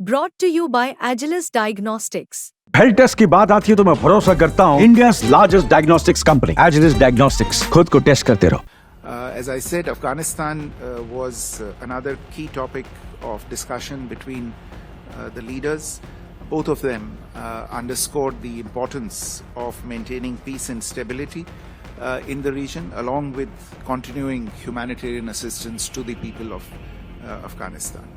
brought to you by Agilus Diagnostics. Health test की बात आती है तो मैं भरोसा करता हूँ India's largest diagnostics company Agilus diagnostics. खुद को टेस्ट करते रहो। As I said, Afghanistan was another key topic of discussion between the leaders. Both of them underscored the importance of maintaining peace and stability in the region, along with continuing humanitarian assistance to the people of Afghanistan.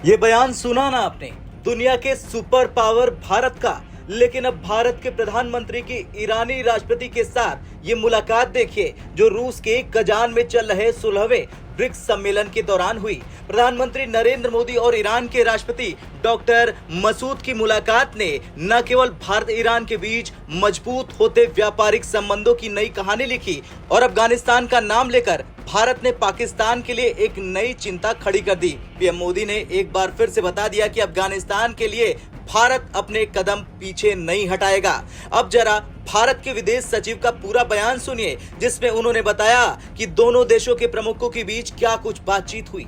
ये बयान सुना ना आपने, दुनिया के super power Bharat का, लेकिन अब भारत के प्रधानमंत्री की ईरानी राष्ट्रपति के साथ ये मुलाकात देखिए जो रूस के कजान में चल रहे 16वें ब्रिक्स सम्मेलन के दौरान हुई। प्रधानमंत्री नरेंद्र मोदी और ईरान के राष्ट्रपति डॉक्टर मसूद की मुलाकात ने न केवल भारत ईरान के बीच मजबूत होते व्यापारिक संबंधों की नई कहानी लिखी और अफगानिस्तान का नाम लेकर भारत ने पाकिस्तान के लिए एक नई चिंता खड़ी कर दी। पीएम मोदी ने एक बार फिर से बता दिया कि अफगानिस्तान के लिए भारत अपने कदम पीछे नहीं हटाएगा। अब जरा भारत के विदेश सचिव का पूरा बयान सुनिए, जिसमें उन्होंने बताया कि दोनों देशों के प्रमुखों के बीच क्या कुछ बातचीत हुई।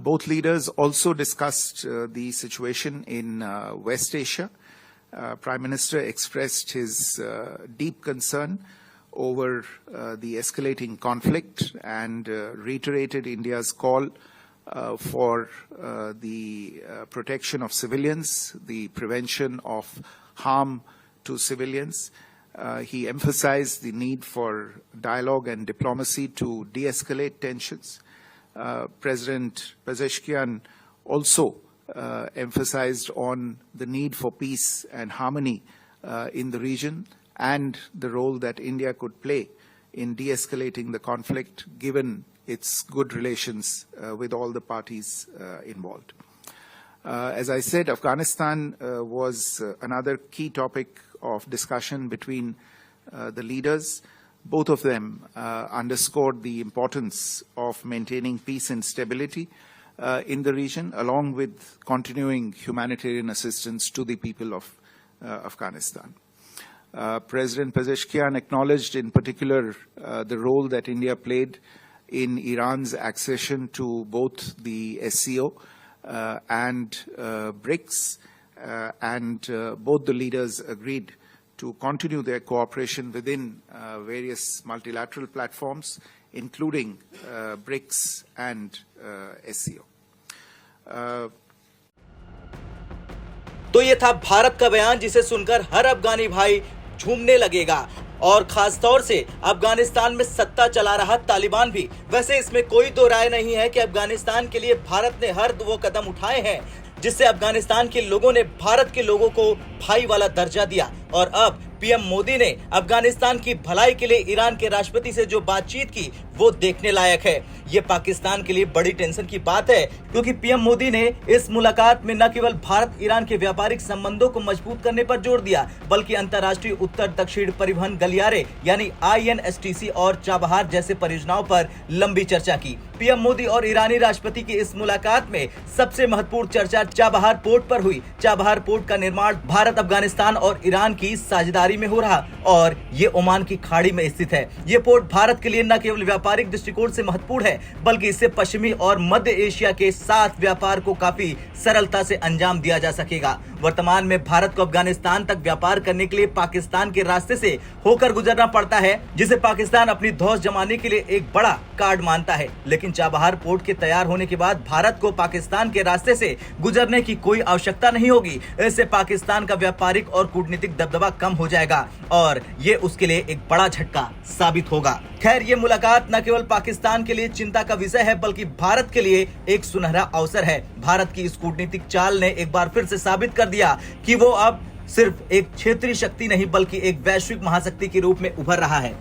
Both leaders also discussed the situation in West Asia. Prime Minister expressed his deep concern over the escalating conflict and reiterated India's call for the protection of civilians, the prevention of harm to civilians. He emphasized the need for dialogue and diplomacy to de-escalate tensions. President Pezeshkian also emphasized on the need for peace and harmony in the region and the role that India could play in de-escalating the conflict given its good relations with all the parties involved. As I said, Afghanistan was another key topic of discussion between the leaders. Both of them underscored the importance of maintaining peace and stability in the region, along with continuing humanitarian assistance to the people of Afghanistan. President Pezeshkian acknowledged in particular the role that India played in Iran's accession to both the SCO and BRICS, and both the leaders agreed to continue their cooperation within various multilateral platforms, including BRICS and SCO. तो ये था भारत का बयान, जिसे सुनकर हर अफगानी भाई झूमने लगेगा और खास तौर से अफगानिस्तान में सत्ता चला रहा तालिबान भी। वैसे इसमें कोई दो राय नहीं है कि अफगानिस्तान के लिए भारत ने हर वो कदम उठाए हैं जिससे अफगानिस्तान के लोगों ने भारत के लोगों को भाई वाला दर्जा दिया। और अब पीएम मोदी ने अफगानिस्तान की भलाई के लिए ईरान के राष्ट्रपति से जो बातचीत की वो देखने लायक है। ये पाकिस्तान के लिए बड़ी टेंशन की बात है, क्योंकि पीएम मोदी ने इस मुलाकात में न केवल भारत ईरान के व्यापारिक संबंधों को मजबूत करने पर जोर दिया, बल्कि अंतर्राष्ट्रीय उत्तर दक्षिण परिवहन गलियारे यानी INSTC और चाबहार जैसे परियोजनाओं पर लंबी चर्चा की। पीएम मोदी और ईरानी राष्ट्रपति की इस मुलाकात में सबसे महत्वपूर्ण चर्चा चाबहार पोर्ट पर हुई। चाबहार पोर्ट का निर्माण भारत, अफगानिस्तान और ईरान की साझेदारी में हो रहा और ये ओमान की खाड़ी में स्थित है। ये पोर्ट भारत के लिए न केवल व्यापारिक दृष्टिकोण से महत्वपूर्ण है, बल्कि इससे पश्चिमी और मध्य एशिया के साथ व्यापार को काफी सरलता से अंजाम दिया जा सकेगा। वर्तमान में भारत को अफगानिस्तान तक व्यापार करने के लिए पाकिस्तान के रास्ते से होकर गुजरना पड़ता है, जिसे पाकिस्तान अपनी धौंस जमाने के लिए एक बड़ा कार्ड मानता है। लेकिन चाबहार पोर्ट के तैयार होने के बाद भारत को पाकिस्तान के रास्ते से गुजरने की कोई आवश्यकता नहीं होगी। इससे पाकिस्तान का व्यापारिक और कूटनीतिक दबदबा कम हो जाएगा और ये उसके लिए एक बड़ा झटका साबित होगा। खैर, ये मुलाकात न केवल पाकिस्तान के लिए चिंता का विषय है, बल्कि भारत के लिए एक सुनहरा अवसर है। भारत की इस कूटनीतिक चाल ने एक बार फिर से साबित कर दिया कि वो अब सिर्फ एक क्षेत्रीय शक्ति नहीं, बल्कि एक वैश्विक महाशक्ति के रूप में उभर रहा है।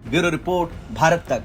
ब्यूरो रिपोर्ट, भारत तक।